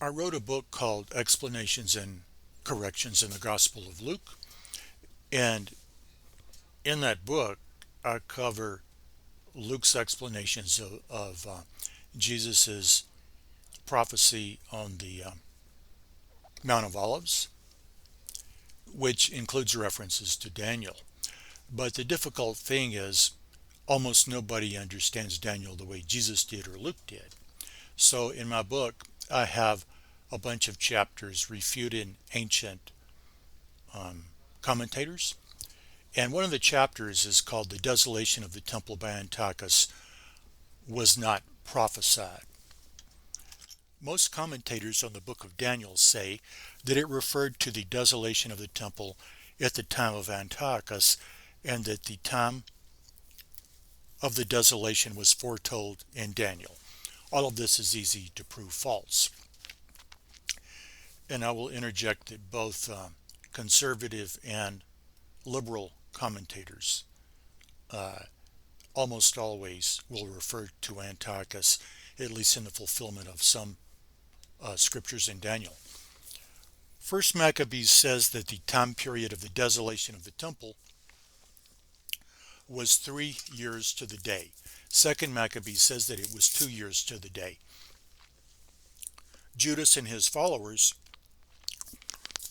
I wrote a book called Explanations and Corrections in the Gospel of Luke, and in that book, I cover Luke's explanations of Jesus's prophecy on the Mount of Olives, which includes references to Daniel. But the difficult thing is, almost nobody understands Daniel the way Jesus did or Luke did. So in my book, I have a bunch of chapters refuting ancient commentators. And one of the chapters is called The Desolation of the Temple by Antiochus Was Not Prophesied. Most commentators on the book of Daniel say that it referred to the desolation of the temple at the time of Antiochus, and that the time of the desolation was foretold in Daniel. All of this is easy to prove false. And I will interject that both conservative and liberal commentators almost always will refer to Antiochus, at least in the fulfillment of some scriptures in Daniel. First Maccabees says that the time period of the desolation of the temple was 3 years to the day. Second Maccabees says that it was 2 years to the day. Judas and his followers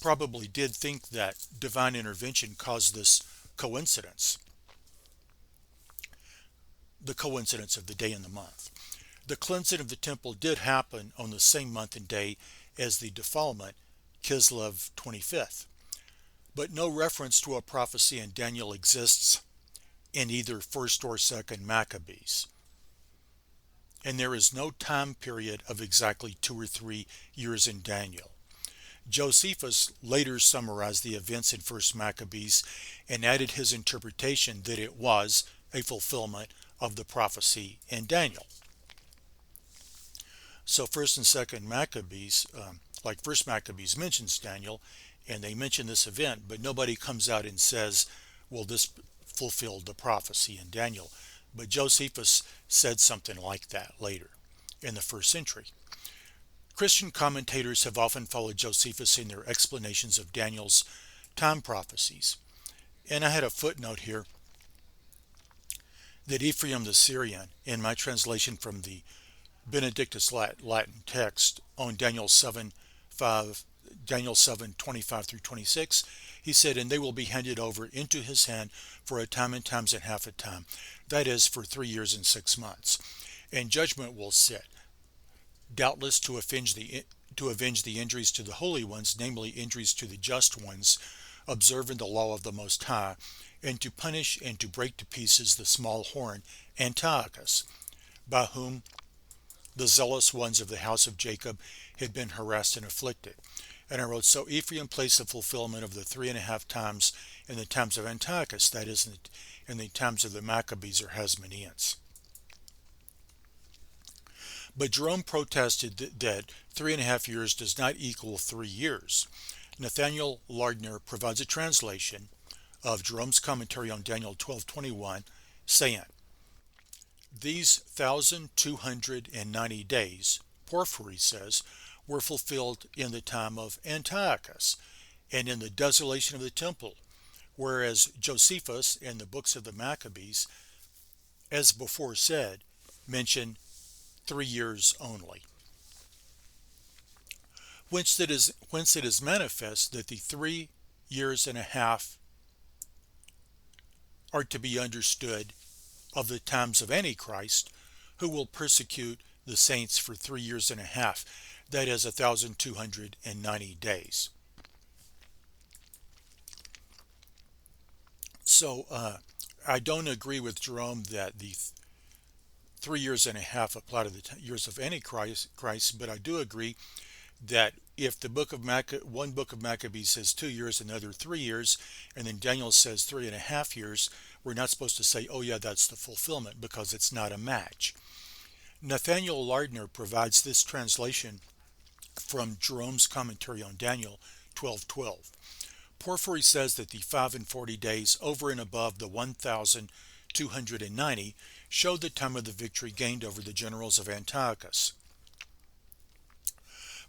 probably did think that divine intervention caused this coincidence, the coincidence of the day and the month. The cleansing of the temple did happen on the same month and day as the defilement, Kislev 25th, but no reference to a prophecy in Daniel exists in either 1st or 2nd Maccabees. And there is no time period of exactly 2 or 3 years in Daniel. Josephus later summarized the events in 1st Maccabees and added his interpretation that it was a fulfillment of the prophecy in Daniel. So 1st and 2nd Maccabees, like 1st Maccabees mentions Daniel, and they mention this event, but nobody comes out and says, well, this fulfilled the prophecy in Daniel. But Josephus said something like that later in the 1st century. Christian commentators have often followed Josephus in their explanations of Daniel's time prophecies. And I had a footnote here that Ephraim the Syrian, in my translation from the Benedictus Latin text on Daniel 7:25 through 26, he said, and they will be handed over into his hand for a time and times and half a time, that is, for 3 years and 6 months. And judgment will sit, doubtless to avenge the injuries to the holy ones, namely injuries to the just ones, observing the law of the Most High, and to punish and to break to pieces the small horn, Antiochus, by whom the zealous ones of the house of Jacob had been harassed and afflicted. And I wrote, so Ephraim placed the fulfillment of the 3.5 times in the times of Antiochus, that is, in the times of the Maccabees or Hasmoneans. But Jerome protested that 3.5 years does not equal 3 years. Nathaniel Lardner provides a translation of Jerome's commentary on Daniel 12:21, saying, these 1,290 days, Porphyry says, were fulfilled in the time of Antiochus and in the desolation of the temple, whereas Josephus and the books of the Maccabees, as before said, mention 3 years only. Whence it is manifest that the 3 years and a half are to be understood of the times of Antichrist, who will persecute the saints for 3 years and a half, that is 1,290 days. So I don't agree with Jerome that the 3 years and a half apply to the years of Antichrist, but I do agree that if the one book of Maccabees says 2 years, another 3 years, and then Daniel says 3.5 years, we're not supposed to say, oh yeah, that's the fulfillment, because it's not a match. Nathaniel Lardner provides this translation from Jerome's commentary on Daniel 12:12. Porphyry says that the 45 days over and above the 1,290 showed the time of the victory gained over the generals of Antiochus.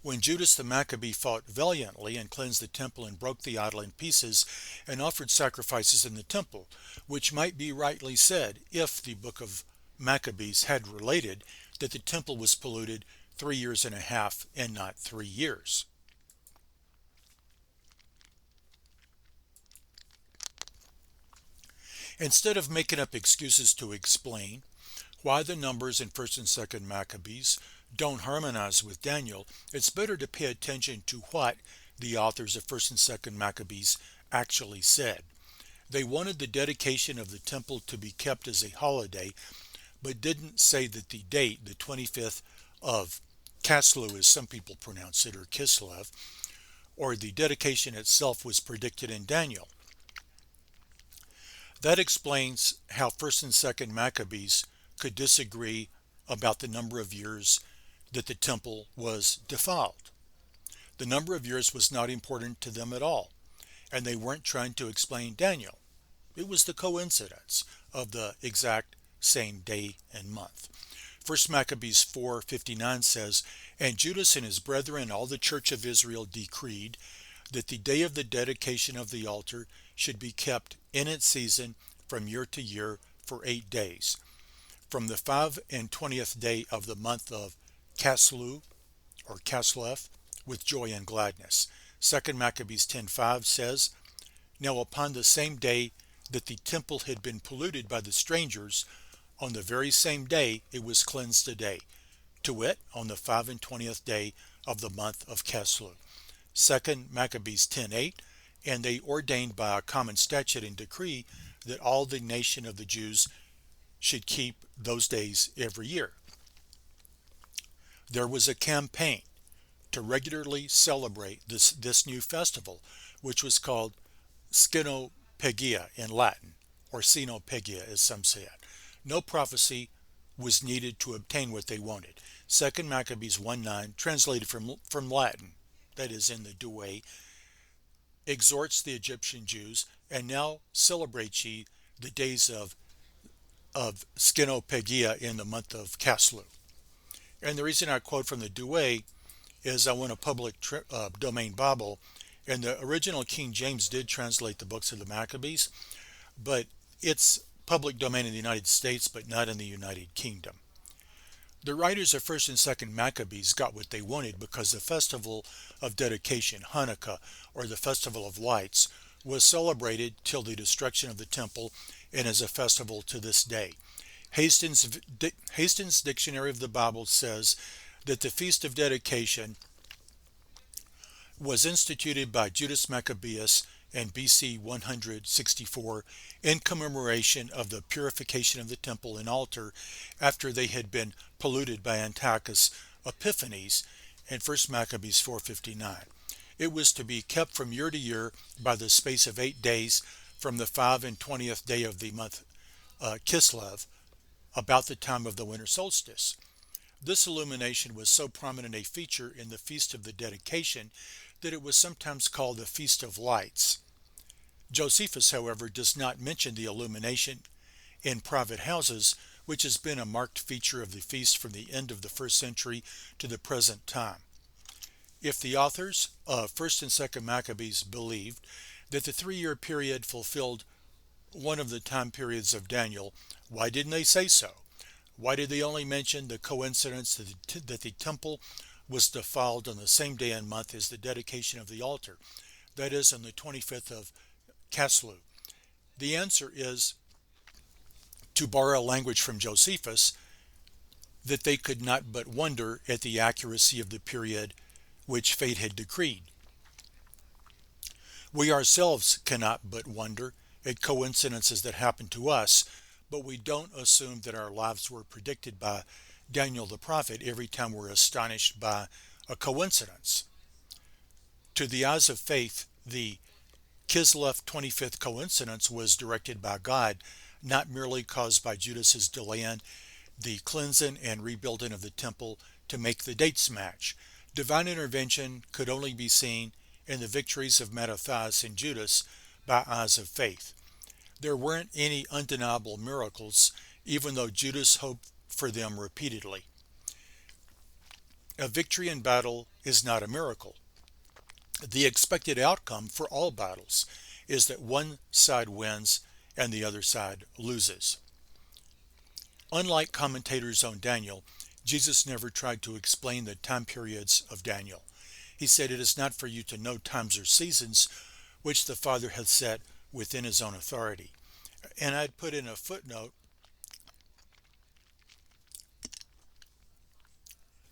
When Judas the Maccabee fought valiantly and cleansed the temple and broke the idol in pieces and offered sacrifices in the temple, which might be rightly said if the book of Maccabees had related that the temple was polluted 3 years and a half and not 3 years. Instead of making up excuses to explain why the numbers in First and Second Maccabees don't harmonize with Daniel, it's better to pay attention to what the authors of First and Second Maccabees actually said. They wanted the dedication of the temple to be kept as a holiday, but didn't say that the date, the 25th of Caslu, as some people pronounce it, or Kislev, or the dedication itself was predicted in Daniel. That explains how First and Second Maccabees could disagree about the number of years that the temple was defiled. The number of years was not important to them at all, and they weren't trying to explain Daniel. It was the coincidence of the exact same day and month. First Maccabees 4:59 says, "And Judas and his brethren and all the church of Israel decreed that the day of the dedication of the altar should be kept in its season from year to year for 8 days, from the 25th day of the month of Caslu, or Caslev, with joy and gladness." Second Maccabees 10:5 says, "Now upon the same day that the temple had been polluted by the strangers, on the very same day it was cleansed a day, to wit, on the 25th day of the month of Caslu." Second Maccabees 10:8, "And they ordained by a common statute and decree that all the nation of the Jews should keep those days every year." There was a campaign to regularly celebrate this new festival, which was called Scenopegia in Latin, or Scenopegia as some say it. No prophecy was needed to obtain what they wanted. Second Maccabees 1:9, translated from Latin, that is in the Douay, exhorts the Egyptian Jews, "And now celebrate ye the days of Scenopegia in the month of Caslu." And the reason I quote from the Douay is I want a public domain Bible, and the original King James did translate the books of the Maccabees, but it's public domain in the United States, but not in the United Kingdom. The writers of First and Second Maccabees got what they wanted because the festival of dedication, Hanukkah, or the festival of lights, was celebrated till the destruction of the temple and is a festival to this day. Hastings' Dictionary of the Bible says that the Feast of Dedication was instituted by Judas Maccabeus in BC 164 in commemoration of the purification of the temple and altar after they had been polluted by Antiochus Epiphanes in First Maccabees 4:59. It was to be kept from year to year by the space of 8 days from the 25th day of the month Kislev, about the time of the winter solstice. This illumination was so prominent a feature in the Feast of the Dedication that it was sometimes called the Feast of Lights. Josephus, however, does not mention the illumination in private houses, which has been a marked feature of the feast from the end of the first century to the present time. If the authors of First and Second Maccabees believed that the 3-year period fulfilled one of the time periods of Daniel, why didn't they say so? Why did they only mention the coincidence that the temple was defiled on the same day and month as the dedication of the altar, that is, on the 25th of Caslu? The answer is, to borrow language from Josephus, that they could not but wonder at the accuracy of the period which fate had decreed. We ourselves cannot but wonder at coincidences that happen to us, but we don't assume that our lives were predicted by Daniel the prophet every time we're astonished by a coincidence. To the eyes of faith, the Kislev 25th coincidence was directed by God, not merely caused by Judas's delay in the cleansing and rebuilding of the temple to make the dates match. Divine intervention could only be seen in the victories of Mattathias and Judas by eyes of faith. There weren't any undeniable miracles, even though Judas hoped for them repeatedly. A victory in battle is not a miracle. The expected outcome for all battles is that one side wins and the other side loses. Unlike commentators on Daniel, Jesus never tried to explain the time periods of Daniel. He said, "It is not for you to know times or seasons which the Father hath set within his own authority." And I'd put in a footnote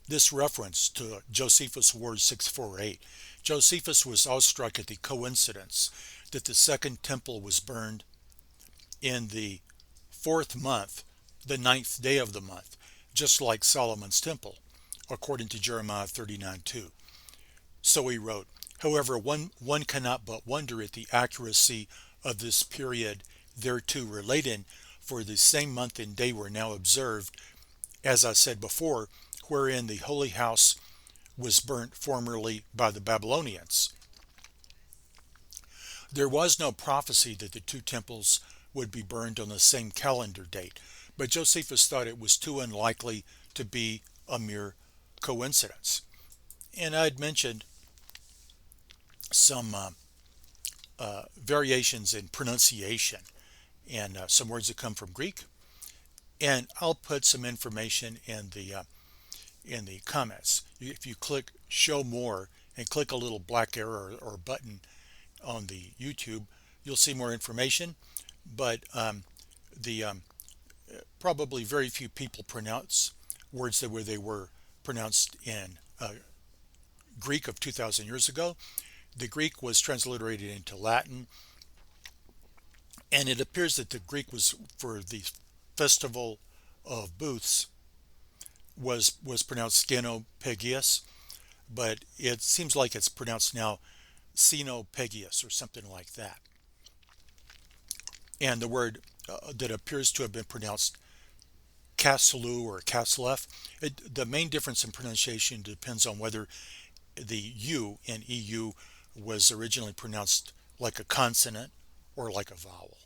this reference to Josephus' words 648. Josephus was awestruck at the coincidence that the second temple was burned in the fourth month, the ninth day of the month, just like Solomon's temple, according to Jeremiah 39:2. So he wrote, "However, one cannot but wonder at the accuracy of this period thereto relating, for the same month and day were now observed, as I said before, wherein the holy house was burnt formerly by the Babylonians." There was no prophecy that the two temples would be burned on the same calendar date, but Josephus thought it was too unlikely to be a mere coincidence. And I'd mentioned some variations in pronunciation and some words that come from Greek, and I'll put some information in the comments. If you click show more and click a little black arrow or button on the YouTube, you'll see more information. But the probably very few people pronounce words that where they were pronounced in Greek of 2,000 years ago. The Greek was transliterated into Latin, and it appears that the Greek was for the festival of booths was pronounced Skenopegius, but it seems like it's pronounced now Xenopegius or something like that. And the word that appears to have been pronounced Caslu or Caslef, the main difference in pronunciation depends on whether the U in EU was originally pronounced like a consonant or like a vowel.